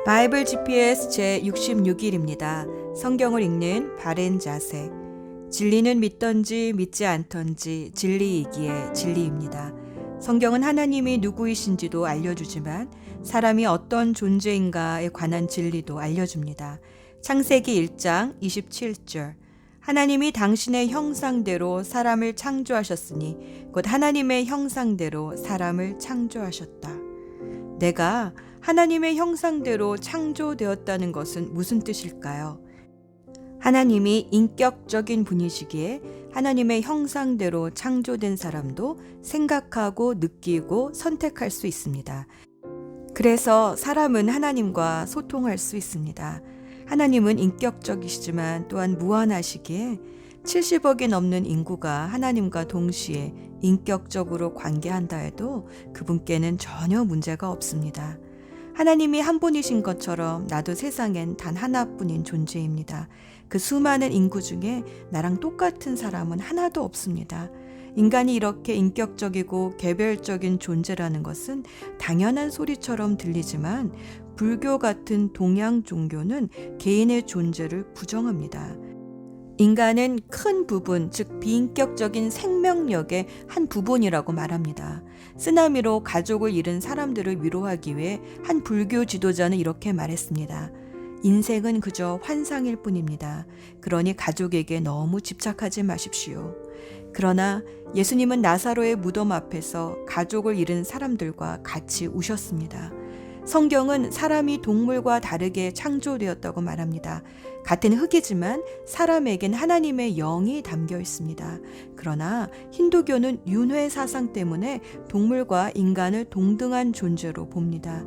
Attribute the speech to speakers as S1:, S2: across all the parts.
S1: 바이블 GPS 제66일입니다. 성경을 읽는 바른 자세. 진리는 믿던지 믿지 않던지 진리이기에 진리입니다. 성경은 하나님이 누구이신지도 알려주지만 사람이 어떤 존재인가에 관한 진리도 알려줍니다. 창세기 1장 27절. 하나님이 당신의 형상대로 사람을 창조하셨으니 곧 하나님의 형상대로 사람을 창조하셨다. 내가 하나님의 형상대로 창조되었다는 것은 무슨 뜻일까요? 하나님이 인격적인 분이시기에 하나님의 형상대로 창조된 사람도 생각하고 느끼고 선택할 수 있습니다. 그래서 사람은 하나님과 소통할 수 있습니다. 하나님은 인격적이시지만 또한 무한하시기에 70억이 넘는 인구가 하나님과 동시에 인격적으로 관계한다 해도 그분께는 전혀 문제가 없습니다. 하나님이 한 분이신 것처럼 나도 세상엔 단 하나뿐인 존재입니다. 그 수많은 인구 중에 나랑 똑같은 사람은 하나도 없습니다. 인간이 이렇게 인격적이고 개별적인 존재라는 것은 당연한 소리처럼 들리지만 불교 같은 동양 종교는 개인의 존재를 부정합니다. 인간은 큰 부분, 즉 비인격적인 생명력의 한 부분이라고 말합니다. 쓰나미로 가족을 잃은 사람들을 위로하기 위해 한 불교 지도자는 이렇게 말했습니다. 인생은 그저 환상일 뿐입니다. 그러니 가족에게 너무 집착하지 마십시오. 그러나 예수님은 나사로의 무덤 앞에서 가족을 잃은 사람들과 같이 우셨습니다. 성경은 사람이 동물과 다르게 창조되었다고 말합니다. 같은 흙이지만 사람에겐 하나님의 영이 담겨 있습니다. 그러나 힌두교는 윤회 사상 때문에 동물과 인간을 동등한 존재로 봅니다.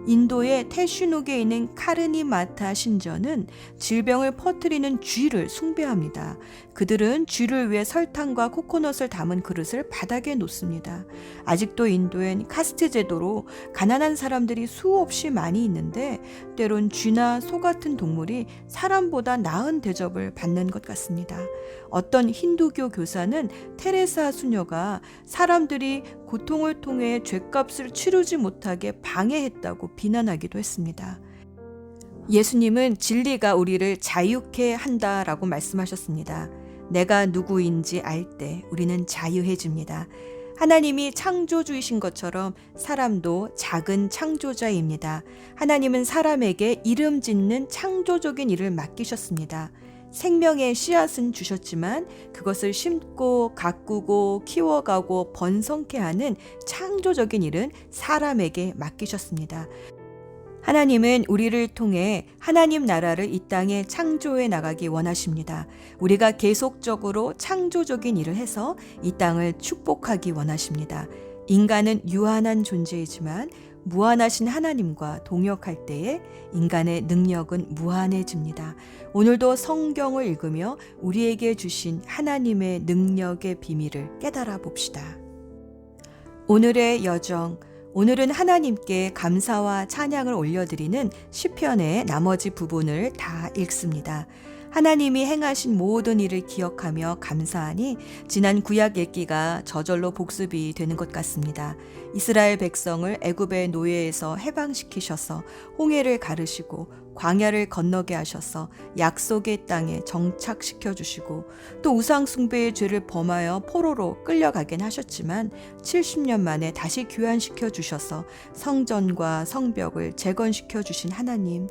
S1: 인도의 태슈녹에 있는 카르니마타 신전은 질병을 퍼뜨리는 쥐를 숭배합니다. 그들은 쥐를 위해 설탕과 코코넛을 담은 그릇을 바닥에 놓습니다. 아직도 인도엔 카스트 제도로 가난한 사람들이 수없이 많이 있는데 때론 쥐나 소 같은 동물이 사람보다 나은 대접을 받는 것 같습니다. 어떤 힌두교 교사는 테레사 수녀가 사람들이 고통을 통해 죗값을 치르지 못하게 방해했다고 비난하기도 했습니다. 예수님은 진리가 우리를 자유케 한다라고 말씀하셨습니다. 내가 누구인지 알 때 우리는 자유해집니다. 하나님이 창조주이신 것처럼 사람도 작은 창조자입니다. 하나님은 사람에게 이름 짓는 창조적인 일을 맡기셨습니다. 생명의 씨앗은 주셨지만 그것을 심고 가꾸고 키워가고 번성케 하는 창조적인 일은 사람에게 맡기셨습니다. 하나님은 우리를 통해 하나님 나라를 이 땅에 창조해 나가기 원하십니다. 우리가 계속적으로 창조적인 일을 해서 이 땅을 축복하기 원하십니다. 인간은 유한한 존재이지만 무한하신 하나님과 동역할 때에 인간의 능력은 무한해집니다. 오늘도 성경을 읽으며 우리에게 주신 하나님의 능력의 비밀을 깨달아 봅시다. 오늘의 여정. 오늘은 하나님께 감사와 찬양을 올려드리는 시편의 나머지 부분을 다 읽습니다. 하나님이 행하신 모든 일을 기억하며 감사하니 지난 구약 옛기가 저절로 복습이 되는 것 같습니다. 이스라엘 백성을 애굽의 노예에서 해방시키셔서 홍해를 가르시고 광야를 건너게 하셔서 약속의 땅에 정착시켜 주시고 또 우상 숭배의 죄를 범하여 포로로 끌려가긴 하셨지만 70년 만에 다시 귀환시켜 주셔서 성전과 성벽을 재건시켜 주신 하나님,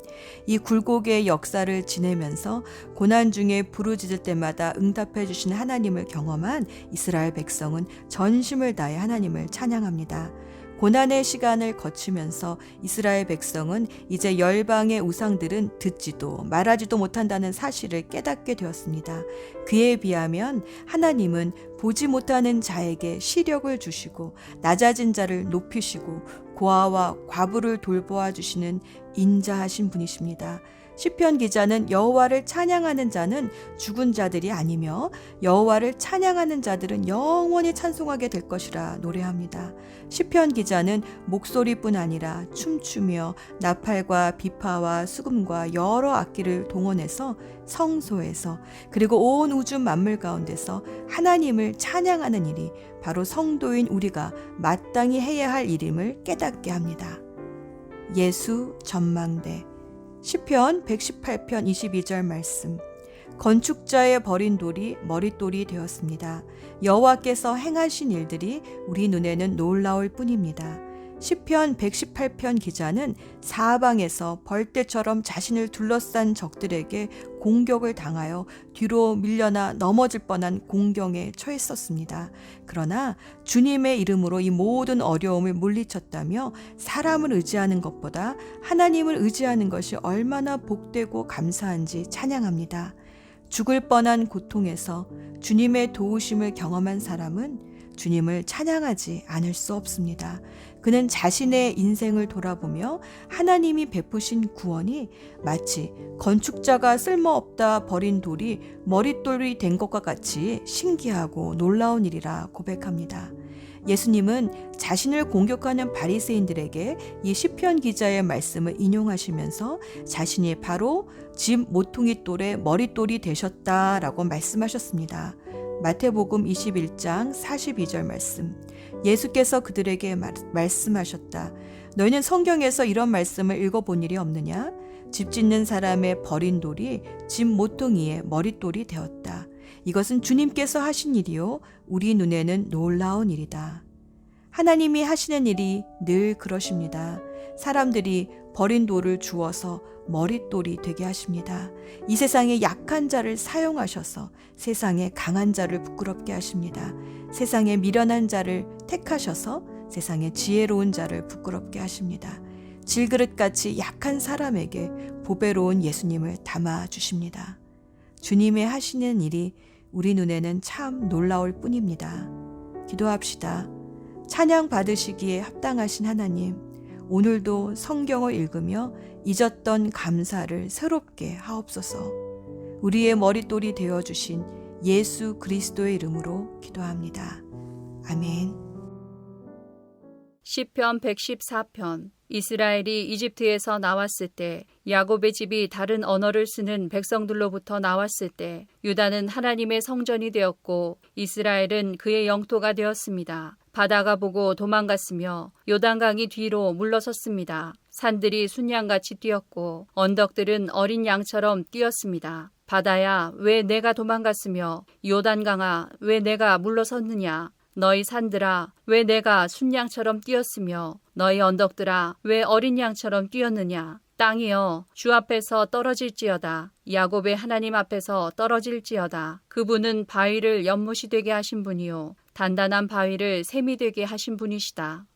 S1: 이 굴곡의 역사를 지내면서 고난 중에 부르짖을 때마다 응답해 주신 하나님을 경험한 이스라엘 백성은 전심을 다해 하나님을 찬양합니다. 고난의 시간을 거치면서 이스라엘 백성은 이제 열방의 우상들은 듣지도 말하지도 못한다는 사실을 깨닫게 되었습니다. 그에 비하면 하나님은 보지 못하는 자에게 시력을 주시고 낮아진 자를 높이시고 고아와 과부를 돌보아 주시는 인자하신 분이십니다. 시편 기자는 여호와를 찬양하는 자는 죽은 자들이 아니며 여호와를 찬양하는 자들은 영원히 찬송하게 될 것이라 노래합니다. 시편 기자는 목소리뿐 아니라 춤추며 나팔과 비파와 수금과 여러 악기를 동원해서 성소에서 그리고 온 우주 만물 가운데서 하나님을 찬양하는 일이 바로 성도인 우리가 마땅히 해야 할 일임을 깨닫게 합니다. 예수 전망대. 시편 118편 22절 말씀. 건축자의 버린 돌이 머릿돌이 되었습니다. 여호와께서 행하신 일들이 우리 눈에는 놀라울 뿐입니다. 시편 118편 기자는 사방에서 벌떼처럼 자신을 둘러싼 적들에게 공격을 당하여 뒤로 밀려나 넘어질 뻔한 공경에 처했었습니다. 그러나 주님의 이름으로 이 모든 어려움을 물리쳤다며 사람을 의지하는 것보다 하나님을 의지하는 것이 얼마나 복되고 감사한지 찬양합니다. 죽을 뻔한 고통에서 주님의 도우심을 경험한 사람은 주님을 찬양하지 않을 수 없습니다. 그는 자신의 인생을 돌아보며 하나님이 베푸신 구원이 마치 건축자가 쓸모없다 버린 돌이 머릿돌이 된 것과 같이 신기하고 놀라운 일이라 고백합니다. 예수님은 자신을 공격하는 바리새인들에게 이 시편 기자의 말씀을 인용하시면서 자신이 바로 집 모퉁이 돌의 머릿돌이 되셨다라고 말씀하셨습니다. 마태복음 21장 42절 말씀. 예수께서 그들에게 말씀하셨다. 너희는 성경에서 이런 말씀을 읽어본 일이 없느냐? 집 짓는 사람의 버린 돌이 집 모퉁이의 머릿돌이 되었다. 이것은 주님께서 하신 일이요 우리 눈에는 놀라운 일이다. 하나님이 하시는 일이 늘 그러십니다. 사람들이 버린 돌을 주어서 머릿돌이 되게 하십니다. 이 세상의 약한 자를 사용하셔서 세상의 강한 자를 부끄럽게 하십니다. 세상의 미련한 자를 택하셔서 세상의 지혜로운 자를 부끄럽게 하십니다. 질그릇같이 약한 사람에게 보배로운 예수님을 담아 주십니다. 주님의 하시는 일이 우리 눈에는 참 놀라울 뿐입니다. 기도합시다. 찬양 받으시기에 합당하신 하나님, 오늘도 성경을 읽으며 잊었던 감사를 새롭게 하옵소서. 우리의 머릿돌이 되어주신 예수 그리스도의 이름으로 기도합니다. 아멘.
S2: 시편 114편. 이스라엘이 이집트에서 나왔을 때, 야곱의 집이 다른 언어를 쓰는 백성들로부터 나왔을 때, 유다는 하나님의 성전이 되었고 이스라엘은 그의 영토가 되었습니다. 바다가 보고 도망갔으며 요단강이 뒤로 물러섰습니다. 산들이 순양같이 뛰었고 언덕들은 어린 양처럼 뛰었습니다. 바다야, 왜 내가 도망갔으며 요단강아, 왜 내가 물러섰느냐? 너희 산들아, 왜 내가 순양처럼 뛰었으며 너희 언덕들아, 왜 어린 양처럼 뛰었느냐? 땅이여, 주 앞에서 떨어질지어다. 야곱의 하나님 앞에서 떨어질지어다. 그분은 바위를 연못이 되게 하신 분이요 단단한 바위를 샘이 되게 하신 분이시다.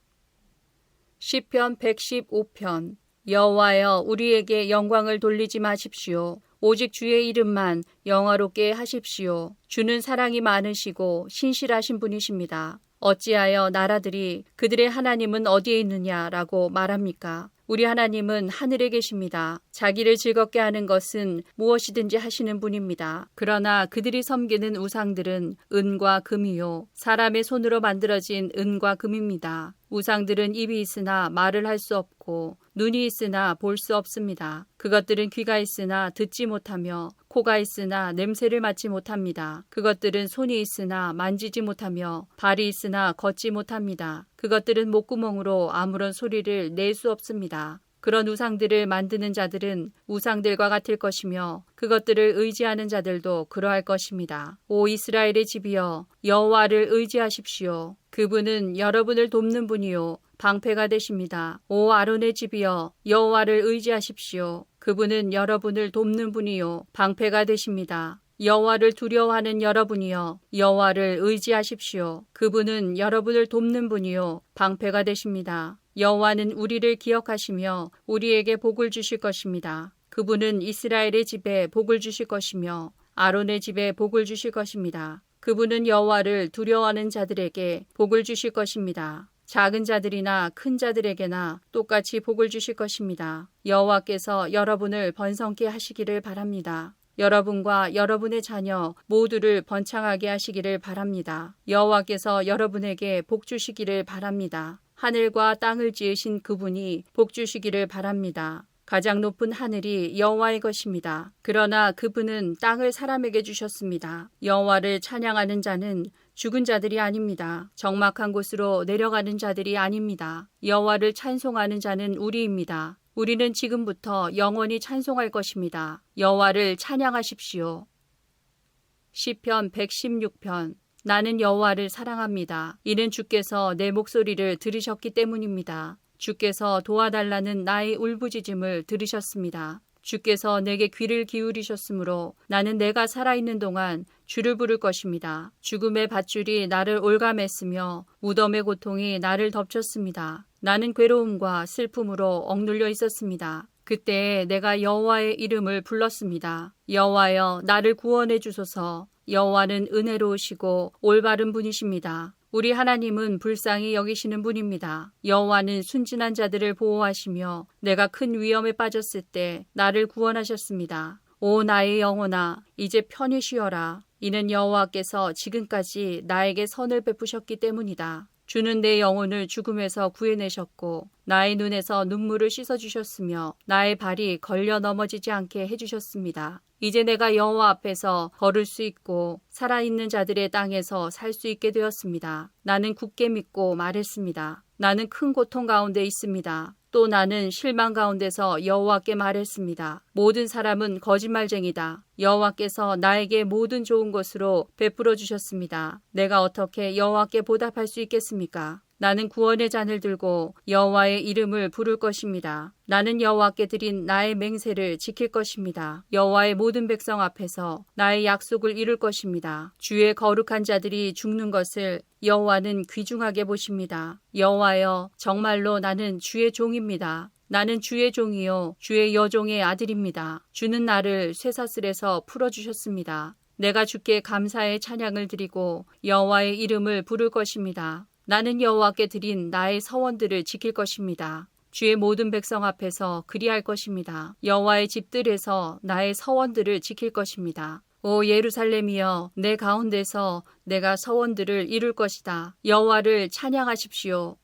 S2: 시편 115편. 여호와여, 우리에게 영광을 돌리지 마십시오. 오직 주의 이름만 영화롭게 하십시오. 주는 사랑이 많으시고 신실하신 분이십니다. 어찌하여 나라들이 그들의 하나님은 어디에 있느냐라고 말합니까? 우리 하나님은 하늘에 계십니다. 자기를 즐겁게 하는 것은 무엇이든지 하시는 분입니다. 그러나 그들이 섬기는 우상들은 은과 금이요 사람의 손으로 만들어진 은과 금입니다. 우상들은 입이 있으나 말을 할 수 없고 눈이 있으나 볼 수 없습니다. 그것들은 귀가 있으나 듣지 못하며 코가 있으나 냄새를 맡지 못합니다. 그것들은 손이 있으나 만지지 못하며 발이 있으나 걷지 못합니다. 그것들은 목구멍으로 아무런 소리를 낼 수 없습니다. 그런 우상들을 만드는 자들은 우상들과 같을 것이며 그것들을 의지하는 자들도 그러할 것입니다. 오 이스라엘의 집이여, 여호와를 의지하십시오. 그분은 여러분을 돕는 분이요 방패가 되십니다. 오 아론의 집이여, 여호와를 의지하십시오. 그분은 여러분을 돕는 분이요 방패가 되십니다. 여호와를 두려워하는 여러분이여, 여호와를 의지하십시오. 그분은 여러분을 돕는 분이요 방패가 되십니다. 여호와는 우리를 기억하시며 우리에게 복을 주실 것입니다. 그분은 이스라엘의 집에 복을 주실 것이며 아론의 집에 복을 주실 것입니다. 그분은 여호와를 두려워하는 자들에게 복을 주실 것입니다. 작은 자들이나 큰 자들에게나 똑같이 복을 주실 것입니다. 여호와께서 여러분을 번성케 하시기를 바랍니다. 여러분과 여러분의 자녀 모두를 번창하게 하시기를 바랍니다. 여호와께서 여러분에게 복 주시기를 바랍니다. 하늘과 땅을 지으신 그분이 복 주시기를 바랍니다. 가장 높은 하늘이 여호와의 것입니다. 그러나 그분은 땅을 사람에게 주셨습니다. 여호와를 찬양하는 자는 죽은 자들이 아닙니다. 적막한 곳으로 내려가는 자들이 아닙니다. 여호와를 찬송하는 자는 우리입니다. 우리는 지금부터 영원히 찬송할 것입니다. 여호와를 찬양하십시오. 시편 116편. 나는 여호와를 사랑합니다. 이는 주께서 내 목소리를 들으셨기 때문입니다. 주께서 도와달라는 나의 울부짖음을 들으셨습니다. 주께서 내게 귀를 기울이셨으므로 나는 내가 살아있는 동안 주를 부를 것입니다. 죽음의 밧줄이 나를 올감했으며 무덤의 고통이 나를 덮쳤습니다. 나는 괴로움과 슬픔으로 억눌려 있었습니다. 그때 내가 여호와의 이름을 불렀습니다. 여호와여, 나를 구원해 주소서. 여호와는 은혜로우시고 올바른 분이십니다. 우리 하나님은 불쌍히 여기시는 분입니다. 여호와는 순진한 자들을 보호하시며 내가 큰 위험에 빠졌을 때 나를 구원하셨습니다. 오 나의 영혼아, 이제 편히 쉬어라. 이는 여호와께서 지금까지 나에게 선을 베푸셨기 때문이다. 주는 내 영혼을 죽음에서 구해내셨고 나의 눈에서 눈물을 씻어주셨으며 나의 발이 걸려 넘어지지 않게 해주셨습니다. 이제 내가 여호와 앞에서 걸을 수 있고 살아있는 자들의 땅에서 살 수 있게 되었습니다. 나는 굳게 믿고 말했습니다. 나는 큰 고통 가운데 있습니다. 또 나는 실망 가운데서 여호와께 말했습니다. 모든 사람은 거짓말쟁이다. 여호와께서 나에게 모든 좋은 것으로 베풀어 주셨습니다. 내가 어떻게 여호와께 보답할 수 있겠습니까? 나는 구원의 잔을 들고 여호와의 이름을 부를 것입니다. 나는 여호와께 드린 나의 맹세를 지킬 것입니다. 여호와의 모든 백성 앞에서 나의 약속을 이룰 것입니다. 주의 거룩한 자들이 죽는 것을 여호와는 귀중하게 보십니다. 여호와여, 정말로 나는 주의 종입니다. 나는 주의 종이요 주의 여종의 아들입니다. 주는 나를 쇠사슬에서 풀어주셨습니다. 내가 주께 감사의 찬양을 드리고 여호와의 이름을 부를 것입니다. 나는 여호와께 드린 나의 서원들을 지킬 것입니다. 주의 모든 백성 앞에서 그리할 것입니다. 여호와의 집들에서 나의 서원들을 지킬 것입니다. 오 예루살렘이여, 내 가운데서 내가 서원들을 이룰 것이다. 여호와를 찬양하십시오.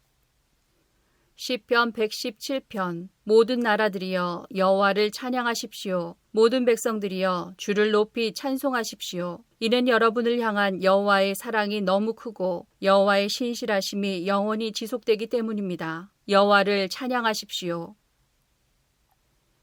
S2: 시편 117편. 모든 나라들이여 여호와를 찬양하십시오. 모든 백성들이여 주를 높이 찬송하십시오. 이는 여러분을 향한 여호와의 사랑이 너무 크고 여호와의 신실하심이 영원히 지속되기 때문입니다. 여호와를 찬양하십시오.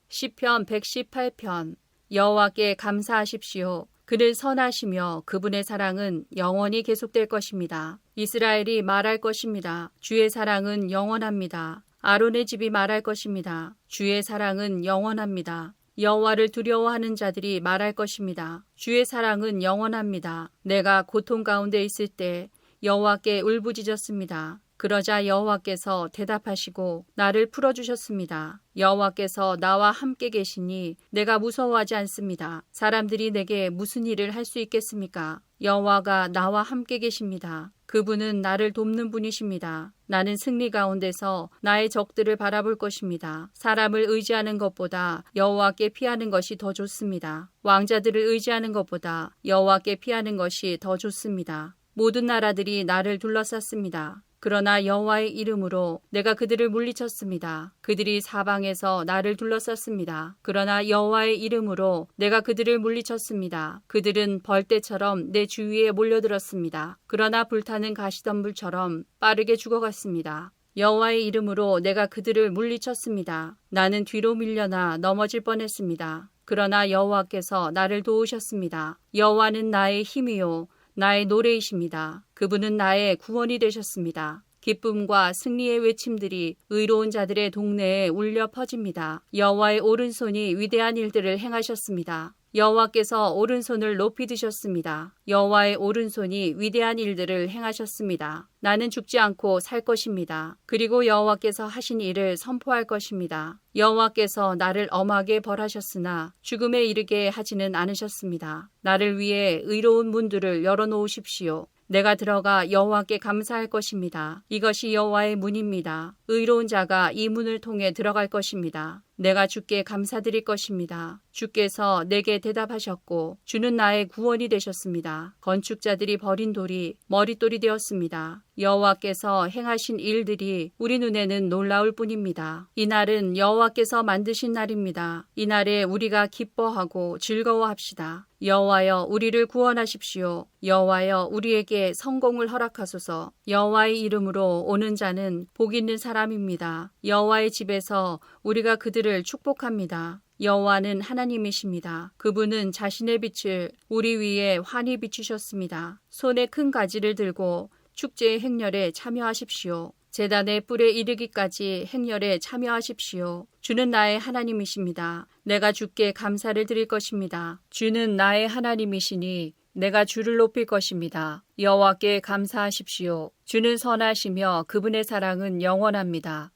S2: 시편 118편. 여호와께 감사하십시오. 그는 선하시며 그분의 사랑은 영원히 계속될 것입니다. 이스라엘이 말할 것입니다. 주의 사랑은 영원합니다. 아론의 집이 말할 것입니다. 주의 사랑은 영원합니다. 여호와를 두려워하는 자들이 말할 것입니다. 주의 사랑은 영원합니다. 내가 고통 가운데 있을 때 여호와께 울부짖었습니다. 그러자 여호와께서 대답하시고 나를 풀어주셨습니다. 여호와께서 나와 함께 계시니 내가 무서워하지 않습니다. 사람들이 내게 무슨 일을 할 수 있겠습니까? 여호와가 나와 함께 계십니다. 그분은 나를 돕는 분이십니다. 나는 승리 가운데서 나의 적들을 바라볼 것입니다. 사람을 의지하는 것보다 여호와께 피하는 것이 더 좋습니다. 왕자들을 의지하는 것보다 여호와께 피하는 것이 더 좋습니다. 모든 나라들이 나를 둘러쌌습니다. 그러나 여호와의 이름으로 내가 그들을 물리쳤습니다. 그들이 사방에서 나를 둘러쌌습니다. 그러나 여호와의 이름으로 내가 그들을 물리쳤습니다. 그들은 벌떼처럼 내 주위에 몰려들었습니다. 그러나 불타는 가시덤불처럼 빠르게 죽어갔습니다. 여호와의 이름으로 내가 그들을 물리쳤습니다. 나는 뒤로 밀려나 넘어질 뻔했습니다. 그러나 여호와께서 나를 도우셨습니다. 여호와는 나의 힘이요 나의 노래이십니다. 그분은 나의 구원이 되셨습니다. 기쁨과 승리의 외침들이 의로운 자들의 동네에 울려 퍼집니다. 여호와의 오른손이 위대한 일들을 행하셨습니다. 여호와께서 오른손을 높이 드셨습니다. 여호와의 오른손이 위대한 일들을 행하셨습니다. 나는 죽지 않고 살 것입니다. 그리고 여호와께서 하신 일을 선포할 것입니다. 여호와께서 나를 엄하게 벌하셨으나 죽음에 이르게 하지는 않으셨습니다. 나를 위해 의로운 문들을 열어놓으십시오. 내가 들어가 여호와께 감사할 것입니다. 이것이 여호와의 문입니다. 의로운 자가 이 문을 통해 들어갈 것입니다. 내가 주께 감사드릴 것입니다. 주께서 내게 대답하셨고 주는 나의 구원이 되셨습니다. 건축자들이 버린 돌이 머릿돌이 되었습니다. 여호와께서 행하신 일들이 우리 눈에는 놀라울 뿐입니다. 이날은 여호와께서 만드신 날입니다. 이날에 우리가 기뻐하고 즐거워합시다. 여호와여 우리를 구원하십시오. 여호와여 우리에게 성공을 허락하소서. 여호와의 이름으로 오는 자는 복 있는 사람입니다. 여호와의 집에서 우리가 그들을 축복합니다. 여호와는 하나님이십니다. 그분은 자신의 빛을 우리 위에 환히 비추셨습니다. 손에 큰 가지를 들고 축제의 행렬에 참여하십시오. 제단의 뿔에 이르기까지 행렬에 참여하십시오. 주는 나의 하나님이십니다. 내가 주께 감사를 드릴 것입니다. 주는 나의 하나님이시니 내가 주를 높일 것입니다. 여호와께 감사하십시오. 주는 선하시며 그분의 사랑은 영원합니다.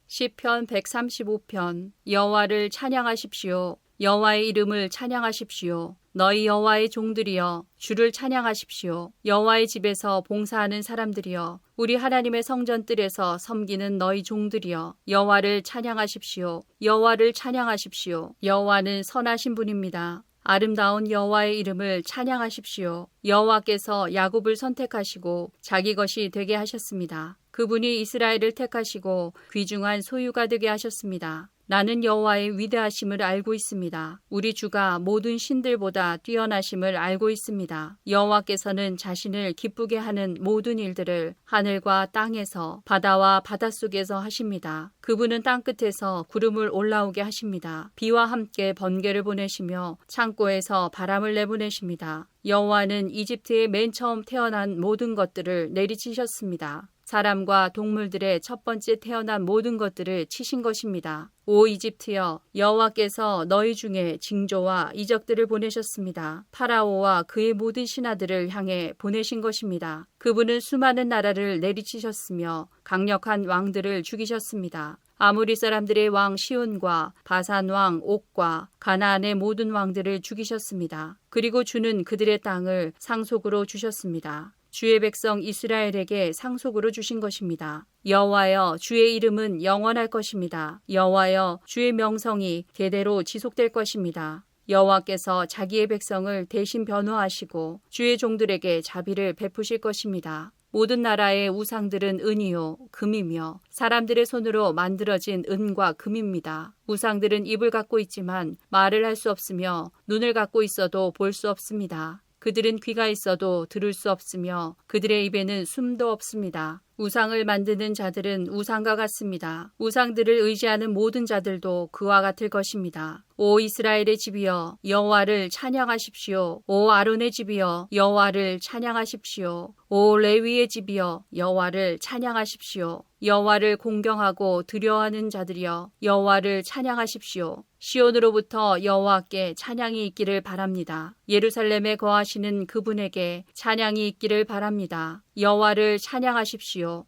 S2: 시편 135편. 여호와를 찬양하십시오. 여호와의 이름을 찬양하십시오. 너희 여호와의 종들이여 주를 찬양하십시오. 여호와의 집에서 봉사하는 사람들이여 우리 하나님의 성전뜰에서 섬기는 너희 종들이여 여호와를 찬양하십시오. 여호와를 찬양하십시오. 여호와는 선하신 분입니다. 아름다운 여호와의 이름을 찬양하십시오. 여호와께서 야곱을 선택하시고 자기 것이 되게 하셨습니다. 그분이 이스라엘을 택하시고 귀중한 소유가 되게 하셨습니다. 나는 여호와의 위대하심을 알고 있습니다. 우리 주가 모든 신들보다 뛰어나심을 알고 있습니다. 여호와께서는 자신을 기쁘게 하는 모든 일들을 하늘과 땅에서 바다와 바닷속에서 하십니다. 그분은 땅끝에서 구름을 올라오게 하십니다. 비와 함께 번개를 보내시며 창고에서 바람을 내보내십니다. 여호와는 이집트에 맨 처음 태어난 모든 것들을 내리치셨습니다. 사람과 동물들의 첫 번째 태어난 모든 것들을 치신 것입니다. 오 이집트여, 여호와께서 너희 중에 징조와 이적들을 보내셨습니다. 파라오와 그의 모든 신하들을 향해 보내신 것입니다. 그분은 수많은 나라를 내리치셨으며 강력한 왕들을 죽이셨습니다. 아모리 사람들의 왕 시온과 바산 왕 옥과 가나안의 모든 왕들을 죽이셨습니다. 그리고 주는 그들의 땅을 상속으로 주셨습니다. 주의 백성 이스라엘에게 상속으로 주신 것입니다. 여호와여 주의 이름은 영원할 것입니다. 여호와여 주의 명성이 대대로 지속될 것입니다. 여호와께서 자기의 백성을 대신 변호하시고 주의 종들에게 자비를 베푸실 것입니다. 모든 나라의 우상들은 은이요 금이며 사람들의 손으로 만들어진 은과 금입니다. 우상들은 입을 갖고 있지만 말을 할 수 없으며 눈을 갖고 있어도 볼 수 없습니다. 그들은 귀가 있어도 들을 수 없으며 그들의 입에는 숨도 없습니다. 우상을 만드는 자들은 우상과 같습니다. 우상들을 의지하는 모든 자들도 그와 같을 것입니다. 오 이스라엘의 집이여 여호와를 찬양하십시오. 오 아론의 집이여 여호와를 찬양하십시오. 오 레위의 집이여 여호와를 찬양하십시오. 여호와를 공경하고 두려워하는 자들이여 여호와를 찬양하십시오. 시온으로부터 여호와께 찬양이 있기를 바랍니다. 예루살렘에 거하시는 그분에게 찬양이 있기를 바랍니다. 여호와를 찬양하십시오.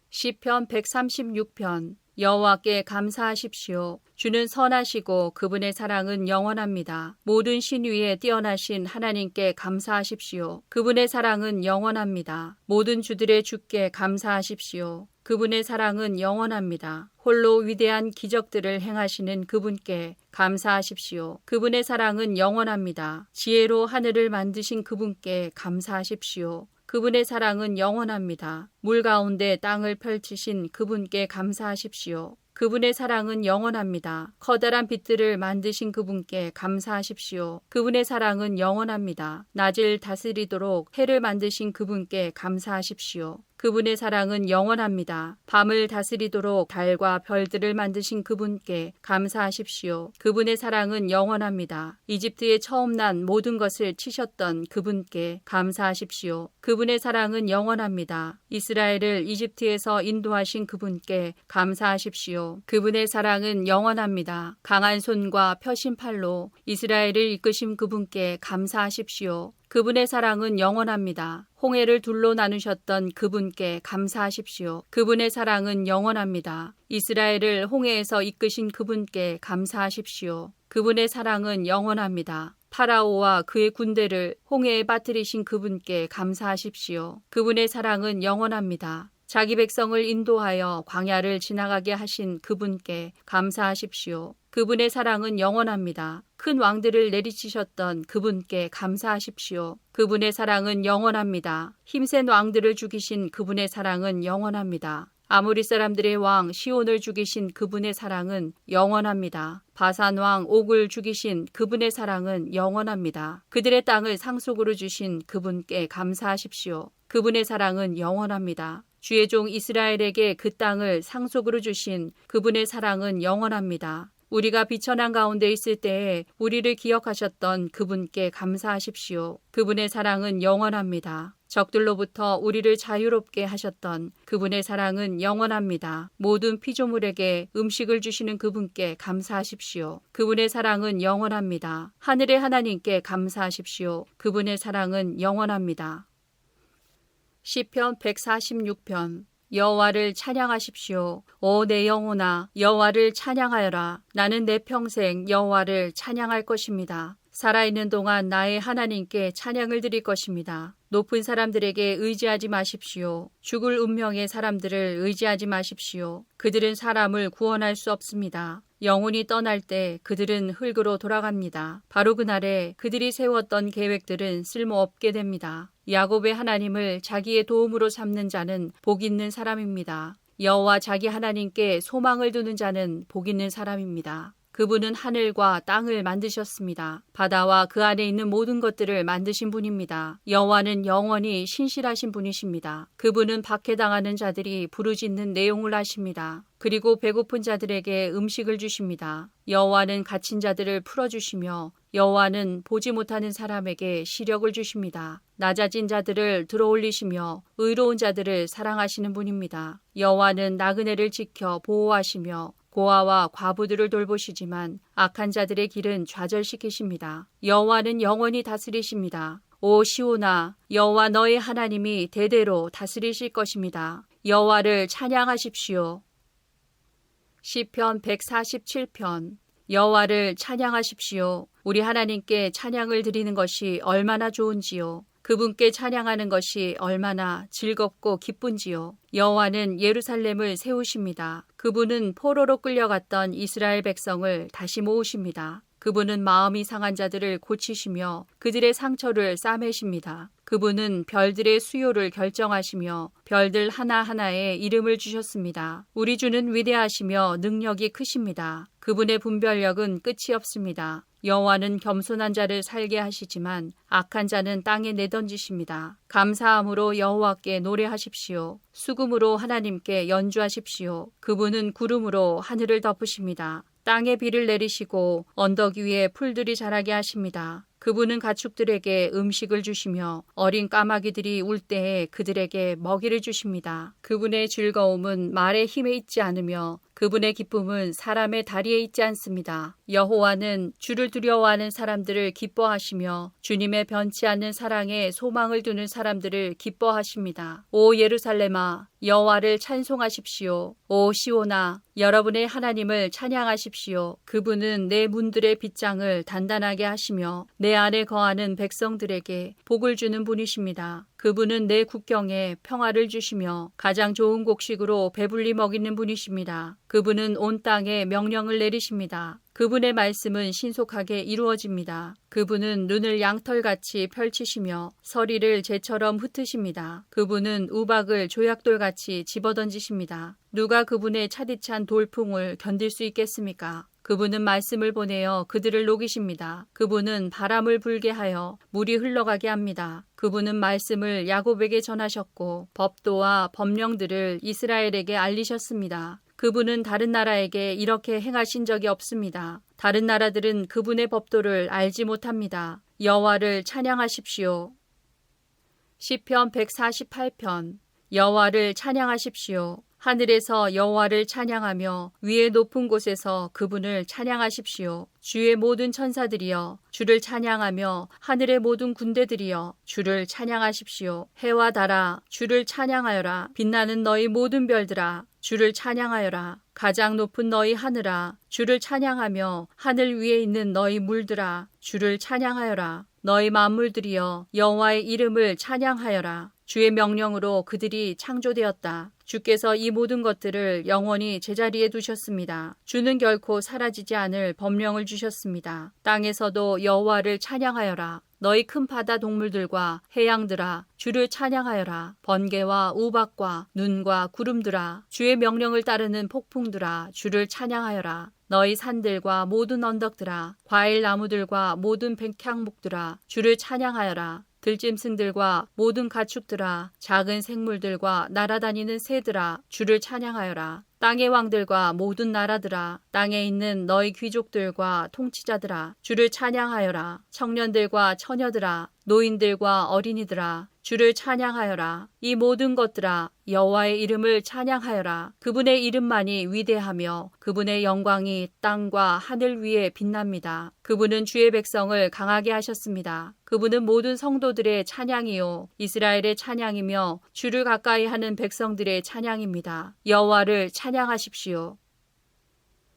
S2: 시편 136편. 여호와께 감사하십시오. 주는 선하시고 그분의 사랑은 영원합니다. 모든 신 위에 뛰어나신 하나님께 감사하십시오. 그분의 사랑은 영원합니다. 모든 주들의 주께 감사하십시오. 그분의 사랑은 영원합니다. 홀로 위대한 기적들을 행하시는 그분께 감사하십시오. 그분의 사랑은 영원합니다. 지혜로 하늘을 만드신 그분께 감사하십시오. 그분의 사랑은 영원합니다. 물 가운데 땅을 펼치신 그분께 감사하십시오. 그분의 사랑은 영원합니다. 커다란 빛들을 만드신 그분께 감사하십시오. 그분의 사랑은 영원합니다. 낮을 다스리도록 해를 만드신 그분께 감사하십시오. 그분의 사랑은 영원합니다. 밤을 다스리도록 달과 별들을 만드신 그분께 감사하십시오. 그분의 사랑은 영원합니다. 이집트에 처음 난 모든 것을 치셨던 그분께 감사하십시오. 그분의 사랑은 영원합니다. 이스라엘을 이집트에서 인도하신 그분께 감사하십시오. 그분의 사랑은 영원합니다. 강한 손과 펴신 팔로 이스라엘을 이끄신 그분께 감사하십시오. 그분의 사랑은 영원합니다. 홍해를 둘로 나누셨던 그분께 감사하십시오. 그분의 사랑은 영원합니다. 이스라엘을 홍해에서 이끄신 그분께 감사하십시오. 그분의 사랑은 영원합니다. 파라오와 그의 군대를 홍해에 빠뜨리신 그분께 감사하십시오. 그분의 사랑은 영원합니다. 자기 백성을 인도하여 광야를 지나가게 하신 그분께 감사하십시오. 그분의 사랑은 영원합니다. 큰 왕들을 내리치셨던 그분께 감사하십시오. 그분의 사랑은 영원합니다. 힘센 왕들을 죽이신 그분의 사랑은 영원합니다. 아모리 사람들의 왕 시온을 죽이신 그분의 사랑은 영원합니다. 바산 왕 옥을 죽이신 그분의 사랑은 영원합니다. 그들의 땅을 상속으로 주신 그분께 감사하십시오. 그분의 사랑은 영원합니다. 주의 종 이스라엘에게 그 땅을 상속으로 주신 그분의 사랑은 영원합니다. 우리가 비천한 가운데 있을 때에 우리를 기억하셨던 그분께 감사하십시오. 그분의 사랑은 영원합니다. 적들로부터 우리를 자유롭게 하셨던 그분의 사랑은 영원합니다. 모든 피조물에게 음식을 주시는 그분께 감사하십시오. 그분의 사랑은 영원합니다. 하늘의 하나님께 감사하십시오. 그분의 사랑은 영원합니다. 시편 146편. 여호와를 찬양하십시오. 오 내 영혼아 여호와를 찬양하여라. 나는 내 평생 여호와를 찬양할 것입니다. 살아있는 동안 나의 하나님께 찬양을 드릴 것입니다. 높은 사람들에게 의지하지 마십시오. 죽을 운명의 사람들을 의지하지 마십시오. 그들은 사람을 구원할 수 없습니다. 영혼이 떠날 때 그들은 흙으로 돌아갑니다. 바로 그날에 그들이 세웠던 계획들은 쓸모없게 됩니다. 야곱의 하나님을 자기의 도움으로 삼는 자는 복 있는 사람입니다. 여호와 자기 하나님께 소망을 두는 자는 복 있는 사람입니다. 그분은 하늘과 땅을 만드셨습니다. 바다와 그 안에 있는 모든 것들을 만드신 분입니다. 여호와는 영원히 신실하신 분이십니다. 그분은 박해당하는 자들이 부르짖는 내용을 아십니다. 그리고 배고픈 자들에게 음식을 주십니다. 여호와는 갇힌 자들을 풀어주시며 여호와는 보지 못하는 사람에게 시력을 주십니다. 낮아진 자들을 들어올리시며 의로운 자들을 사랑하시는 분입니다. 여호와는 나그네를 지켜 보호하시며 고아와 과부들을 돌보시지만 악한 자들의 길은 좌절시키십니다. 여호와는 영원히 다스리십니다. 오 시온아 여호와 너의 하나님이 대대로 다스리실 것입니다. 여호와를 찬양하십시오. 시편 147편. 여호와를 찬양하십시오. 우리 하나님께 찬양을 드리는 것이 얼마나 좋은지요. 그분께 찬양하는 것이 얼마나 즐겁고 기쁜지요. 여호와는 예루살렘을 세우십니다. 그분은 포로로 끌려갔던 이스라엘 백성을 다시 모으십니다. 그분은 마음이 상한 자들을 고치시며 그들의 상처를 싸매십니다. 그분은 별들의 수요를 결정하시며 별들 하나하나에 이름을 주셨습니다. 우리 주는 위대하시며 능력이 크십니다. 그분의 분별력은 끝이 없습니다. 여호와는 겸손한 자를 살게 하시지만 악한 자는 땅에 내던지십니다. 감사함으로 여호와께 노래하십시오. 수금으로 하나님께 연주하십시오. 그분은 구름으로 하늘을 덮으십니다. 땅에 비를 내리시고 언덕 위에 풀들이 자라게 하십니다. 그분은 가축들에게 음식을 주시며 어린 까마귀들이 울 때에 그들에게 먹이를 주십니다. 그분의 즐거움은 말의 힘에 있지 않으며 그분의 기쁨은 사람의 다리에 있지 않습니다. 여호와는 주를 두려워하는 사람들을 기뻐하시며 주님의 변치 않는 사랑에 소망을 두는 사람들을 기뻐하십니다. 오 예루살렘아 여호와를 찬송하십시오. 오 시온아 여러분의 하나님을 찬양하십시오. 그분은 내 문들의 빗장을 단단하게 하시며 내 안에 거하는 백성들에게 복을 주는 분이십니다. 그분은 내 국경에 평화를 주시며 가장 좋은 곡식으로 배불리 먹이는 분이십니다. 그분은 온 땅에 명령을 내리십니다. 그분의 말씀은 신속하게 이루어집니다. 그분은 눈을 양털같이 펼치시며 서리를 재처럼 흩으십니다. 그분은 우박을 조약돌같이 집어던지십니다. 누가 그분의 차디찬 돌풍을 견딜 수 있겠습니까? 그분은 말씀을 보내어 그들을 녹이십니다. 그분은 바람을 불게 하여 물이 흘러가게 합니다. 그분은 말씀을 야곱에게 전하셨고 법도와 법령들을 이스라엘에게 알리셨습니다. 그분은 다른 나라에게 이렇게 행하신 적이 없습니다. 다른 나라들은 그분의 법도를 알지 못합니다. 여호와를 찬양하십시오. 시편 148편. 여호와를 찬양하십시오. 하늘에서 여호와를 찬양하며 위의 높은 곳에서 그분을 찬양하십시오. 주의 모든 천사들이여 주를 찬양하며 하늘의 모든 군대들이여 주를 찬양하십시오. 해와 달아 주를 찬양하여라. 빛나는 너희 모든 별들아 주를 찬양하여라. 가장 높은 너희 하늘아 주를 찬양하며 하늘 위에 있는 너희 물들아 주를 찬양하여라. 너희 만물들이여 여호와의 이름을 찬양하여라. 주의 명령으로 그들이 창조되었다. 주께서 이 모든 것들을 영원히 제자리에 두셨습니다. 주는 결코 사라지지 않을 법령을 주셨습니다. 땅에서도 여호와를 찬양하여라. 너희 큰 바다 동물들과 해양들아 주를 찬양하여라. 번개와 우박과 눈과 구름들아 주의 명령을 따르는 폭풍들아 주를 찬양하여라. 너희 산들과 모든 언덕들아 과일나무들과 모든 백향목들아 주를 찬양하여라. 들짐승들과 모든 가축들아 작은 생물들과 날아다니는 새들아 주를 찬양하여라. 땅의 왕들과 모든 나라들아 땅에 있는 너희 귀족들과 통치자들아 주를 찬양하여라. 청년들과 처녀들아 노인들과 어린이들아 주를 찬양하여라. 이 모든 것들아 여호와의 이름을 찬양하여라. 그분의 이름만이 위대하며 그분의 영광이 땅과 하늘 위에 빛납니다. 그분은 주의 백성을 강하게 하셨습니다. 그분은 모든 성도들의 찬양이요 이스라엘의 찬양이며 주를 가까이 하는 백성들의 찬양입니다. 여호와를 찬양하십시오.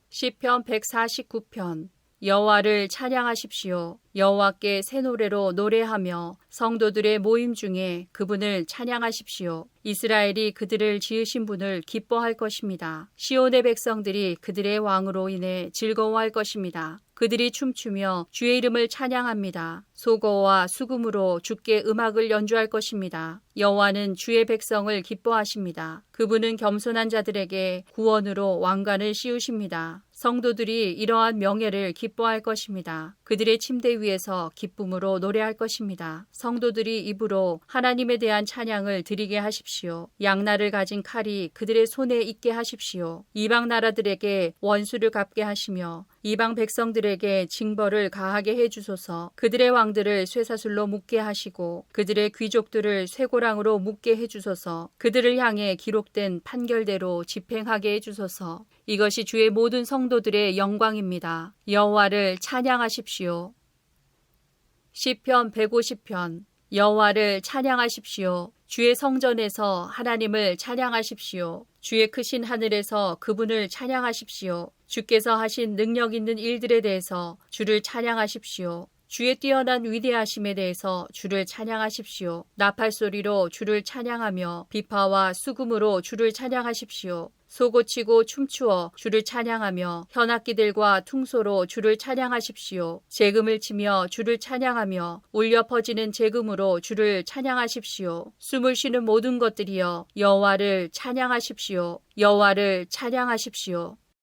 S2: 시편 149편. 여호와를 찬양하십시오. 여호와께 새 노래로 노래하며 성도들의 모임 중에 그분을 찬양하십시오. 이스라엘이 그들을 지으신 분을 기뻐할 것입니다. 시온의 백성들이 그들의 왕으로 인해 즐거워할 것입니다. 그들이 춤추며 주의 이름을 찬양합니다. 소고와 수금으로 주께 음악을 연주할 것입니다. 여호와는 주의 백성을 기뻐하십니다. 그분은 겸손한 자들에게 구원으로 왕관을 씌우십니다. 성도들이 이러한 명예를 기뻐할 것입니다. 그들의 침대 위에서 기쁨으로 노래할 것입니다. 성도들이 입으로 하나님에 대한 찬양을 드리게 하십시오. 양날을 가진 칼이 그들의 손에 있게 하십시오. 이방 나라들에게 원수를 갚게 하시며 이방 백성들에게 징벌을 가하게 해주소서. 그들의 왕들을 쇠사슬로 묶게 하시고 그들의 귀족들을 쇠고랑으로 묶게 해주소서. 그들을 향해 기록된 판결대로 집행하게 해주소서. 이것이 주의 모든 성도들의 영광입니다. 여호와를 찬양하십시오. 시편 150편. 여호와를 찬양하십시오. 주의 성전에서 하나님을 찬양하십시오. 주의 크신 하늘에서 그분을 찬양하십시오. 주께서 하신 능력 있는 일들에 대해서 주를 찬양하십시오. 주의 뛰어난 위대하심에 대해서 주를 찬양하십시오. 나팔 소리로 주를 찬양하며 비파와 수금으로 주를 찬양하십시오. 소고치고 춤추어 주를 찬양하며 현악기들과 퉁소로 주를 찬양하십시오. 재금을 치며 주를 찬양하며 울려 퍼지는 재금으로 주를 찬양하십시오. 숨을 쉬는 모든 것들이여 여호와를 찬양하십시오. 여호와를 찬양하십시오.